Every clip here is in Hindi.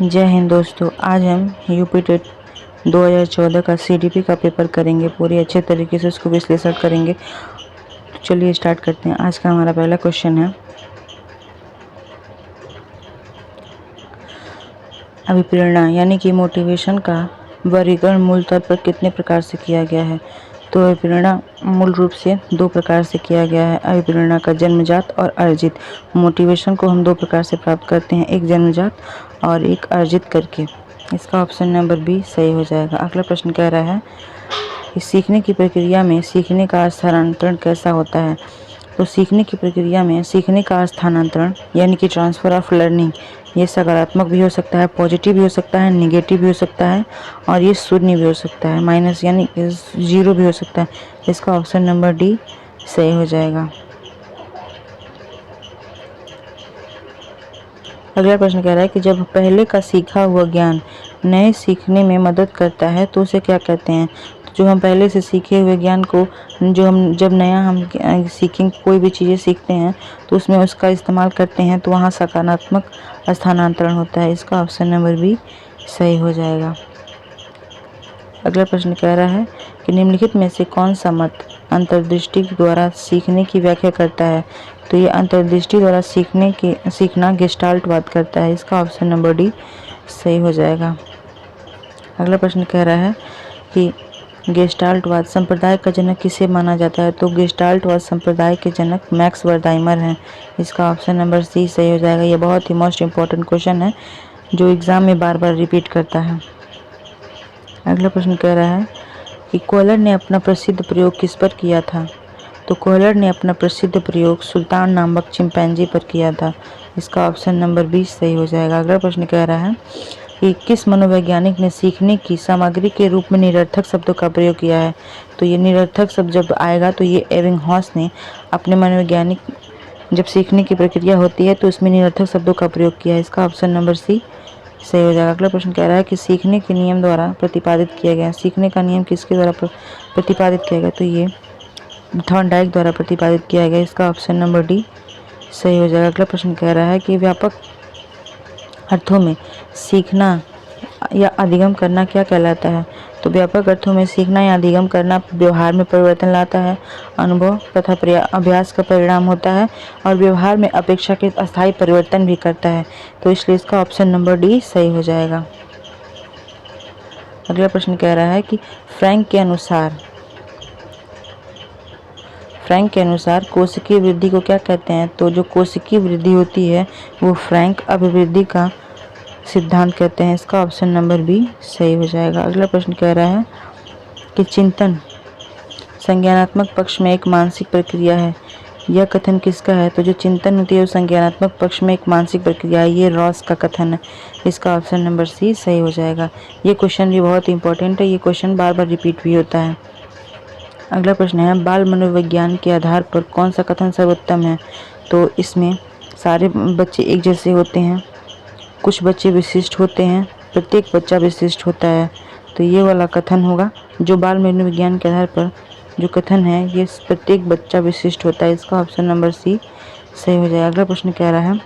जय हिंद दोस्तों, आज हम यूपी टेट 2014 का सीडीपी का पेपर करेंगे। पूरी अच्छे तरीके से उसको विश्लेषण करेंगे। तो चलिए स्टार्ट करते हैं। आज का हमारा पहला क्वेश्चन है, अभिप्रेरणा यानी कि मोटिवेशन का वर्गीकरण मूल तौर पर कितने प्रकार से किया गया है। तो अभिप्रेरणा मूल रूप से दो प्रकार से किया गया है। अभिप्रेरणा का जन्मजात और अर्जित। मोटिवेशन को हम दो प्रकार से प्राप्त करते हैं, एक जन्मजात और एक अर्जित करके। इसका ऑप्शन नंबर बी सही हो जाएगा। अगला प्रश्न कह रहा है कि सीखने की प्रक्रिया में सीखने का स्थानांतरण कैसा होता है। तो सीखने की प्रक्रिया में सीखने का स्थानांतरण यानी कि ट्रांसफ़र ऑफ लर्निंग, ये सकारात्मक भी हो सकता है, पॉजिटिव भी हो सकता है, निगेटिव भी हो सकता है और ये शून्य भी हो सकता है, माइनस यानी जीरो भी हो सकता है। इसका ऑप्शन नंबर डी सही हो जाएगा। अगला प्रश्न कह रहा है कि जब पहले का सीखा हुआ ज्ञान नए सीखने में मदद करता है तो उसे क्या कहते हैं। तो जो हम पहले से सीखे हुए ज्ञान को जब नया हम सीखें, कोई भी चीज़ें सीखते हैं तो उसमें उसका इस्तेमाल करते हैं तो वहाँ सकारात्मक स्थानांतरण होता है। इसका ऑप्शन नंबर बी सही हो जाएगा। अगला प्रश्न कह रहा है कि निम्नलिखित में से कौन सा मत अंतर्दृष्टि द्वारा सीखने की व्याख्या करता है। तो ये अंतर्दृष्टि द्वारा सीखना गेस्टाल्टवाद करता है। इसका ऑप्शन नंबर डी सही हो जाएगा। अगला प्रश्न कह रहा है कि गेस्टाल्टवाद संप्रदाय का जनक किसे माना जाता है। तो गेस्टाल्टवाद संप्रदाय के जनक मैक्स वर्दाइमर हैं। इसका ऑप्शन नंबर सी सही हो जाएगा। ये बहुत ही मोस्ट इम्पॉर्टेंट क्वेश्चन है जो एग्ज़ाम में बार बार रिपीट करता है। अगला प्रश्न कह रहा है कि कोहलर ने अपना प्रसिद्ध प्रयोग किस पर किया था। तो कोहलर ने अपना प्रसिद्ध प्रयोग सुल्तान नामक चिंपैंजी पर किया था। इसका ऑप्शन नंबर 20 सही हो जाएगा। अगला प्रश्न कह रहा है कि किस मनोवैज्ञानिक ने सीखने की सामग्री के रूप में निरर्थक शब्दों का प्रयोग किया है। तो ये निरर्थक शब्द जब आएगा तो ये एबिंगहॉस ने अपने मनोवैज्ञानिक, जब सीखने की प्रक्रिया होती है तो उसमें निरर्थक शब्दों का प्रयोग किया है। इसका ऑप्शन नंबर सी सही हो जाएगा। अगला प्रश्न कह रहा है कि सीखने के नियम द्वारा प्रतिपादित किया गया, सीखने का नियम किसके द्वारा प्रतिपादित किया गया। तो ये थॉर्नडाइक द्वारा प्रतिपादित किया गया। इसका ऑप्शन नंबर डी सही हो जाएगा। अगला प्रश्न कह रहा है कि व्यापक अर्थों में सीखना या अधिगम करना क्या कहलाता है। तो व्यापक अर्थों में सीखना या अधिगम करना व्यवहार में परिवर्तन लाता है, अनुभव तथा अभ्यास का परिणाम होता है और व्यवहार में अपेक्षाकृत अस्थायी परिवर्तन भी करता है। तो इसलिए इसका ऑप्शन नंबर डी सही हो जाएगा। अगला प्रश्न कह रहा है कि फ्रैंक के अनुसार कोशिकीय वृद्धि को क्या कहते हैं। तो जो कोशिकीय वृद्धि होती है वो फ्रैंक अभिवृद्धि का सिद्धांत कहते हैं। इसका ऑप्शन नंबर बी सही हो जाएगा। अगला प्रश्न कह रहा है कि चिंतन संज्ञानात्मक पक्ष में एक मानसिक प्रक्रिया है, यह कथन किसका है। तो जो चिंतन होती है वो संज्ञानात्मक पक्ष में एक मानसिक प्रक्रिया है, ये रॉस का कथन है। इसका ऑप्शन नंबर सी सही हो जाएगा। ये क्वेश्चन भी बहुत इंपॉर्टेंट है, ये क्वेश्चन बार बार रिपीट भी होता है। अगला प्रश्न है, बाल मनोविज्ञान के आधार पर कौन सा कथन सर्वोत्तम है। तो इसमें सारे बच्चे एक जैसे होते हैं, कुछ बच्चे विशिष्ट होते हैं, प्रत्येक बच्चा विशिष्ट होता है। तो ये वाला कथन होगा, जो बाल मनोविज्ञान के आधार पर जो कथन है ये प्रत्येक बच्चा विशिष्ट होता है। इसका ऑप्शन नंबर सी सही हो जाएगा। अगला प्रश्न कह रहा है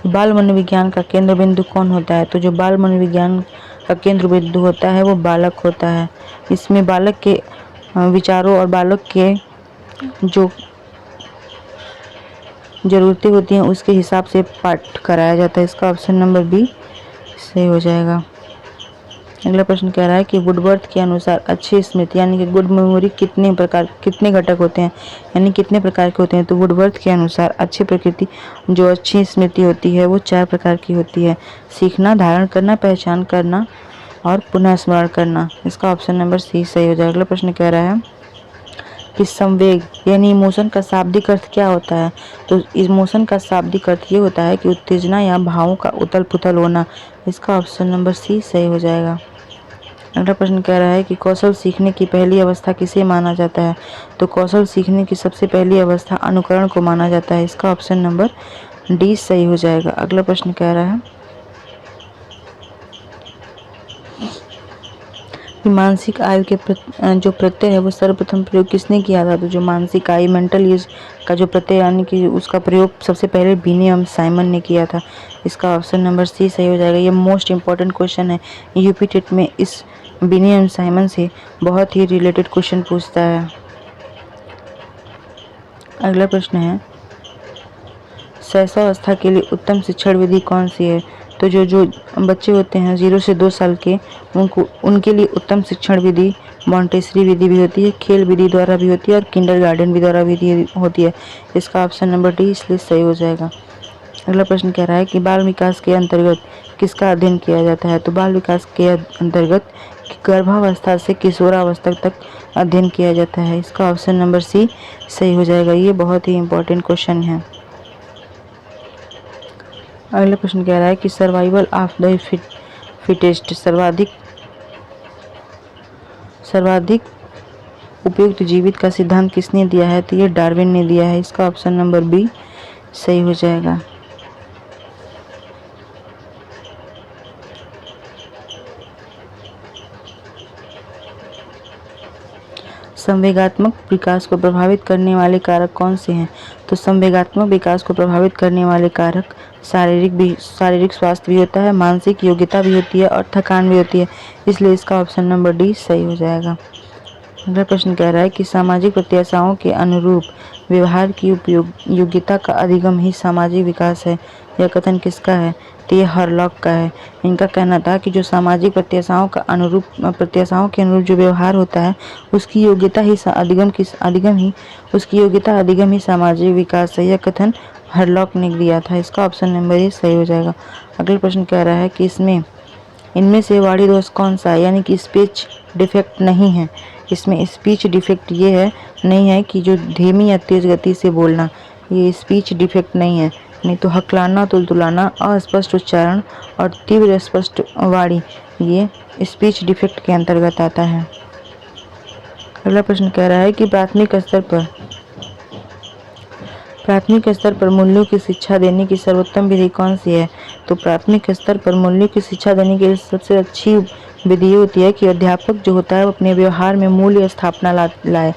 बाल मनोविज्ञान का केंद्र बिंदु कौन होता है। तो जो बाल मनोविज्ञान का केंद्र बिंदु होता है वो बालक होता है। इसमें बालक के विचारों और बालक के जो ज़रूरतें होती हैं उसके हिसाब से पाठ कराया जाता है। इसका ऑप्शन नंबर बी सही हो जाएगा। अगला प्रश्न कह रहा है कि वुडवर्थ के अनुसार अच्छी स्मृति यानी कि गुड मेमोरी कितने घटक होते हैं, यानी कितने प्रकार के होते हैं। तो वुडवर्थ के अनुसार अच्छी स्मृति होती है वो 4 प्रकार की होती है, सीखना, धारण करना, पहचान करना और पुनः स्मरण करना। इसका ऑप्शन नंबर सी सही हो जाएगा। अगला प्रश्न कह रहा है कि संवेग यानी इमोशन का शाब्दिक अर्थ क्या होता है। तो इमोशन का शाब्दिक अर्थ ये होता है कि उत्तेजना या भावों का उथल पुथल होना। इसका ऑप्शन नंबर सी सही हो जाएगा। अगला प्रश्न कह रहा है कि कौशल सीखने की पहली अवस्था किसे माना जाता है। तो कौशल सीखने की सबसे पहली अवस्था अनुकरण को माना जाता है। इसका ऑप्शन नंबर डी सही हो जाएगा। अगला प्रश्न कह रहा है कि मानसिक आयु के जो प्रत्यय है वो सर्वप्रथम प्रयोग किसने किया था? तो जो मानसिक आयु मेंटल एज का जो प्रत्यय यानी कि उसका प्रयोग सबसे पहले विलियम साइमन ने किया था। इसका ऑप्शन नंबर सी सही हो जाएगा। ये मोस्ट इम्पॉर्टेंट क्वेश्चन है, यूपी टेट में इस विलियम साइमन से बहुत ही रिलेटेड क्वेश्चन पूछता है। अगला प्रश्न है, शैशवावस्था के लिए उत्तम शिक्षण विधि कौन सी है? तो जो बच्चे होते हैं 0 से 2 साल के, उनके लिए उत्तम शिक्षण विधि मॉन्टेसरी विधि भी होती है, खेल विधि द्वारा भी होती है और किंडरगार्टन विधि द्वारा विधि होती है। इसका ऑप्शन नंबर डी इसलिए सही हो जाएगा। अगला प्रश्न कह रहा है कि बाल विकास के अंतर्गत किसका अध्ययन किया जाता है? तो बाल विकास के अंतर्गत गर्भावस्था से किशोरावस्था तक अध्ययन किया जाता है। इसका ऑप्शन नंबर सी सही हो जाएगा। ये बहुत ही इम्पोर्टेंट क्वेश्चन है। अगला प्रश्न कह रहा है कि सर्वाइवल ऑफ द फिटेस्ट सर्वाधिक उपयुक्त जीवित का सिद्धांत किसने दिया है? तो ये डार्विन ने दिया है। इसका ऑप्शन नंबर बी सही हो जाएगा। संवेगात्मक विकास को प्रभावित करने वाले कारक कौन से हैं? तो संवेगात्मक विकास को प्रभावित करने वाले कारक शारीरिक स्वास्थ्य भी होता है, मानसिक योग्यता भी होती है और थकान भी होती है। इसलिए इसका ऑप्शन नंबर डी सही हो जाएगा। अगला प्रश्न कह रहा है कि सामाजिक प्रत्याशाओं के अनुरूप व्यवहार की योग्यता का अधिगम ही सामाजिक विकास है। यह कथन किसका है? तो ये हरलॉक का है। इनका कहना था कि जो सामाजिक प्रत्याशाओं के अनुरूप जो व्यवहार होता है उसकी योग्यता ही अधिगम ही सामाजिक विकास है। यह कथन हरलॉक ने दिया था। इसका ऑप्शन नंबर ए सही हो जाएगा। अगला प्रश्न कह रहा है कि इनमें से वाणी दोष कौन सा है? यानी कि स्पीच डिफेक्ट नहीं है। इसमें स्पीच डिफेक्ट ये है नहीं है कि जो धीमी या तेज गति से बोलना, ये स्पीच डिफेक्ट नहीं है। नहीं तो हकलाना, तुलतुलाना, अस्पष्ट उच्चारण और तीव्र स्पष्ट वाणी ये स्पीच डिफेक्ट के अंतर्गत आता है। अगला प्रश्न कह रहा है कि प्राथमिक स्तर पर मूल्यों की शिक्षा देने की सर्वोत्तम विधि कौन सी है? तो प्राथमिक स्तर पर मूल्यों की शिक्षा देने के लिए सबसे अच्छी विधि ये होती है कि अध्यापक जो होता है वो अपने व्यवहार में मूल्य स्थापना लाए।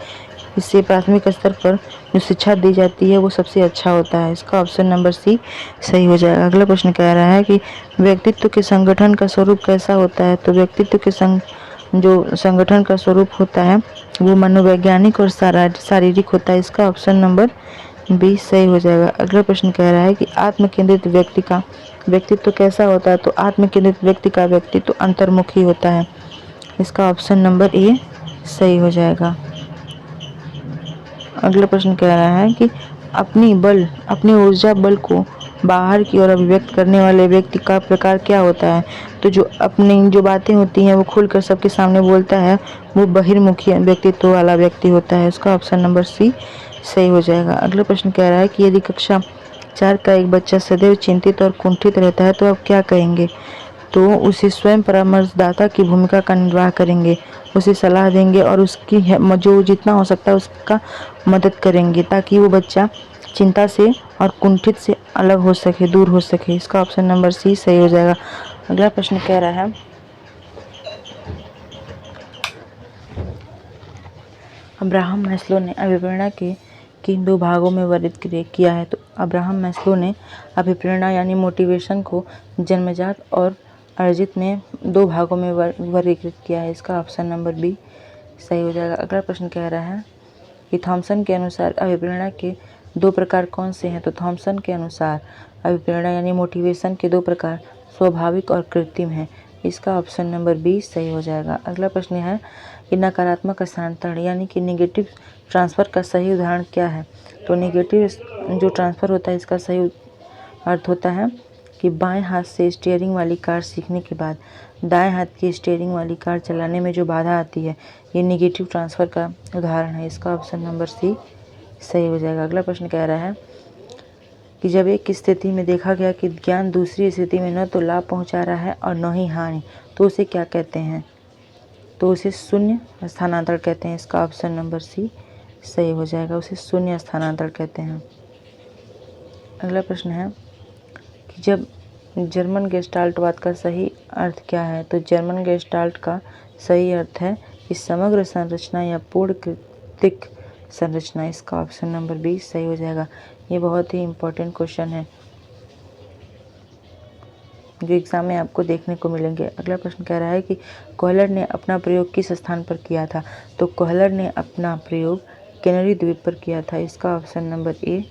इससे प्राथमिक स्तर पर जो शिक्षा दी जाती है वो सबसे अच्छा होता है। इसका ऑप्शन नंबर सी सही हो जाएगा। अगला प्रश्न कह रहा है कि व्यक्तित्व के संगठन का स्वरूप कैसा होता है? तो व्यक्तित्व के जो संगठन का स्वरूप होता है वो मनोवैज्ञानिक और शारीरिक होता है। इसका ऑप्शन नंबर बी सही हो जाएगा। अगला प्रश्न कह रहा है कि आत्मकेंद्रित व्यक्ति का व्यक्तित्व कैसा होता है? तो आत्मकेंद्रित व्यक्ति का व्यक्तित्व अंतर्मुखी होता है। इसका ऑप्शन नंबर ए सही हो जाएगा। अगला प्रश्न कह रहा है कि अपनी ऊर्जा बल को बाहर की ओर अभिव्यक्त करने वाले व्यक्ति का प्रकार क्या होता है? तो जो अपनी जो बातें होती हैं वो खुलकर सबके सामने बोलता है वो बहिर्मुखी व्यक्तित्व वाला व्यक्ति होता है। इसका ऑप्शन नंबर सी सही हो जाएगा। अगला प्रश्न कह रहा है कि यदि कक्षा 4 का एक बच्चा सदैव चिंतित और कुंठित रहता है तो आप क्या कहेंगे? तो उसे स्वयं परामर्शदाता की भूमिका का निर्वाह करेंगे, उसे सलाह देंगे और उसकी जो जितना हो सकता है उसका मदद करेंगे ताकि वो बच्चा चिंता से और कुंठित से अलग हो सके, दूर हो सके। इसका ऑप्शन नंबर सी सही हो जाएगा। अगला प्रश्न कह रहा है अब्राहम मैस्लो ने अभिप्रेरणा के किन 2 भागों में वर्गीकृत किया है? तो अब्राहम मैस्लो ने अभिप्रेरणा यानी मोटिवेशन को जन्मजात और अर्जित में 2 भागों में वर्गीकृत किया है। इसका ऑप्शन नंबर बी सही हो जाएगा। अगला प्रश्न कह रहा है कि थॉमसन के अनुसार अभिप्रेरणा के 2 प्रकार कौन से हैं? तो थॉमसन के अनुसार अभिप्रेरणा यानी मोटिवेशन के 2 प्रकार स्वाभाविक और कृत्रिम हैं। इसका ऑप्शन नंबर बी सही हो जाएगा। अगला प्रश्न है कि नकारात्मक स्थानांतरण यानी कि नेगेटिव ट्रांसफ़र का सही उदाहरण क्या है? तो नेगेटिव जो ट्रांसफ़र होता है इसका सही अर्थ होता है कि बाएं हाथ से स्टीयरिंग वाली कार सीखने के बाद दाएं हाथ की स्टीयरिंग वाली कार चलाने में जो बाधा आती है ये नेगेटिव ट्रांसफ़र का उदाहरण है। इसका ऑप्शन नंबर सी सही हो जाएगा। अगला प्रश्न कह रहा है कि जब एक स्थिति में देखा गया कि ज्ञान दूसरी स्थिति में न तो लाभ पहुंचा रहा है और न ही हानि, तो उसे क्या कहते हैं? तो उसे शून्य स्थानांतरण कहते हैं। इसका ऑप्शन नंबर सी सही हो जाएगा। उसे शून्य स्थानांतरण कहते हैं। अगला प्रश्न है कि जब जर्मन गेस्टाल्टवाद का सही अर्थ क्या है? तो जर्मन गेस्टाल्ट का सही अर्थ है कि समग्र संरचना या पूर्ण कृत्रिक संरचना। इसका ऑप्शन नंबर बी सही हो जाएगा। ये बहुत ही इम्पोर्टेंट क्वेश्चन है जो एग्जाम में आपको देखने को मिलेंगे। अगला प्रश्न कह रहा है कि कोहलर ने अपना प्रयोग किस स्थान पर किया था? तो कोहलर ने अपना प्रयोग कैनरी द्वीप पर किया था। इसका ऑप्शन नंबर ए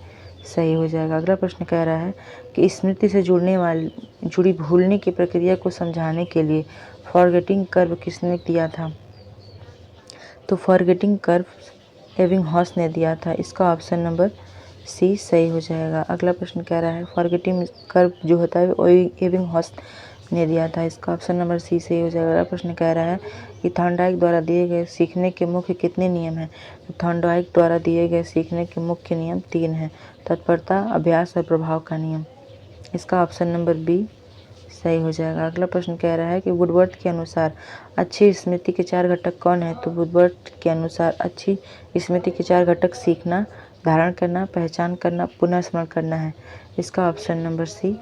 सही हो जाएगा। अगला प्रश्न कह रहा है कि स्मृति से जुड़ी भूलने की प्रक्रिया को समझाने के लिए फॉरगेटिंग कर्व किसने दिया था? तो फॉरगेटिंग कर्व एबिंगहॉस ने दिया था। इसका ऑप्शन नंबर सी सही हो जाएगा। अगला प्रश्न कह रहा है फॉरगेटिंग कर्व जो होता है वो एबिंगहॉस ने दिया था। इसका ऑप्शन नंबर सी सही हो जाएगा। अगला प्रश्न कह रहा है कि थॉर्नडाइक द्वारा दिए गए सीखने के मुख्य कितने नियम हैं? तो थॉर्नडाइक द्वारा दिए गए सीखने के मुख्य नियम 3 हैं: तत्परता, अभ्यास और प्रभाव का नियम। इसका ऑप्शन नंबर बी सही हो जाएगा। अगला प्रश्न कह रहा है कि वुडवर्थ के अनुसार अच्छी स्मृति के 4 घटक कौन है? तो वुडवर्थ के अनुसार अच्छी स्मृति के 4 घटक सीखना, धारण करना, पहचान करना, पुनः स्मरण करना है। इसका ऑप्शन नंबर सी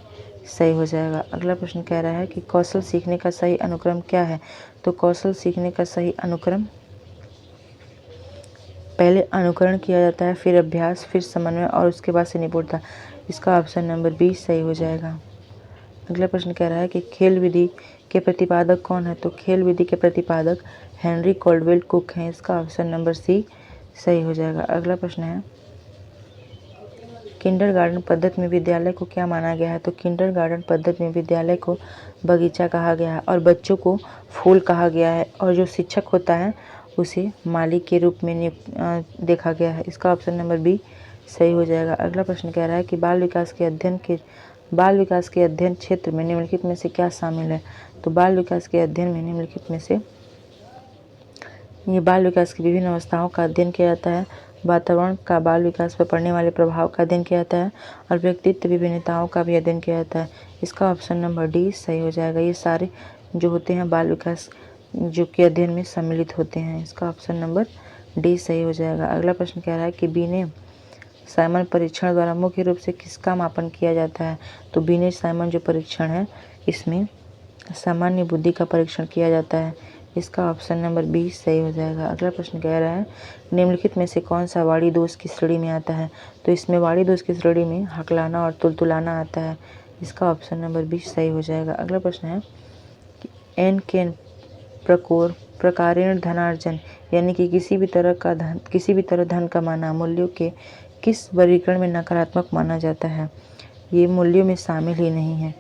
सही हो जाएगा। अगला प्रश्न कह रहा है कि कौशल सीखने का सही अनुक्रम क्या है? तो कौशल सीखने का सही अनुक्रम पहले अनुकरण किया जाता है, फिर अभ्यास, फिर समन्वय और उसके बाद से निपुणता। इसका ऑप्शन नंबर बी सही हो जाएगा। अगला प्रश्न कह रहा है कि खेल विधि के प्रतिपादक कौन है? तो खेल विधि के प्रतिपादक हेनरी कॉल्डवेल कुक हैं। इसका ऑप्शन नंबर सी सही हो जाएगा। अगला प्रश्न है किंडरगार्टन पद्धति में विद्यालय को क्या माना गया है? तो किंडरगार्टन पद्धति में विद्यालय को बगीचा कहा गया है और बच्चों को फूल कहा गया है और जो शिक्षक होता है उसे माली के रूप में देखा गया है। इसका ऑप्शन नंबर बी सही हो जाएगा। अगला प्रश्न कह रहा है कि बाल विकास के अध्ययन क्षेत्र में निम्नलिखित में से क्या शामिल है? तो बाल विकास के अध्ययन में निम्नलिखित में से ये बाल विकास की विभिन्न अवस्थाओं का अध्ययन किया जाता है, वातावरण का बाल विकास पर पड़ने वाले प्रभाव का अध्ययन किया जाता है और व्यक्तित्व विभिन्नताओं का भी अध्ययन किया जाता है। इसका ऑप्शन नंबर डी सही हो जाएगा। ये सारे जो होते हैं बाल विकास जो कि अध्ययन में सम्मिलित होते हैं। इसका ऑप्शन नंबर डी सही हो जाएगा। अगला प्रश्न कह रहा है कि बीने साइमन परीक्षण द्वारा मुख्य रूप से किसका मापन किया जाता है? तो बीने साइमन जो परीक्षण है इसमें सामान्य बुद्धि का परीक्षण किया जाता है। इसका ऑप्शन नंबर बी सही हो जाएगा। अगला प्रश्न कह रहा है निम्नलिखित में से कौन सा वाणी दोष की श्रेणी में आता है? तो इसमें वाणी दोष की श्रेणी में हकलाना और तुलतुलाना आता है। इसका ऑप्शन नंबर बी सही हो जाएगा। अगला प्रश्न है कि एन के प्रकारेण धनार्जन यानी कि किसी भी तरह धन कमाना मूल्यों के किस वर्गीकरण में नकारात्मक माना जाता है? ये मूल्यों में शामिल ही नहीं है।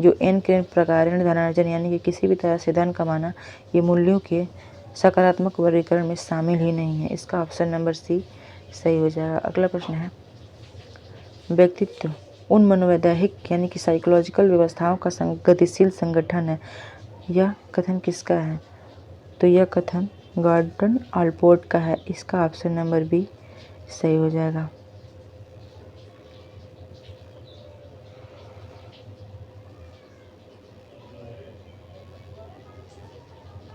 जो एन के प्रकारेण धनार्जन यानी कि किसी भी तरह से धन कमाना ये मूल्यों के सकारात्मक वर्गीकरण में शामिल ही नहीं है। इसका ऑप्शन नंबर सी सही हो जाएगा। अगला प्रश्न है व्यक्तित्व उन मनोवैज्ञानिक यानी कि साइकोलॉजिकल व्यवस्थाओं का गतिशील संगठन है। यह कथन किसका है? तो यह कथन गॉर्डन ऑलपोर्ट का है। इसका ऑप्शन नंबर बी सही हो जाएगा।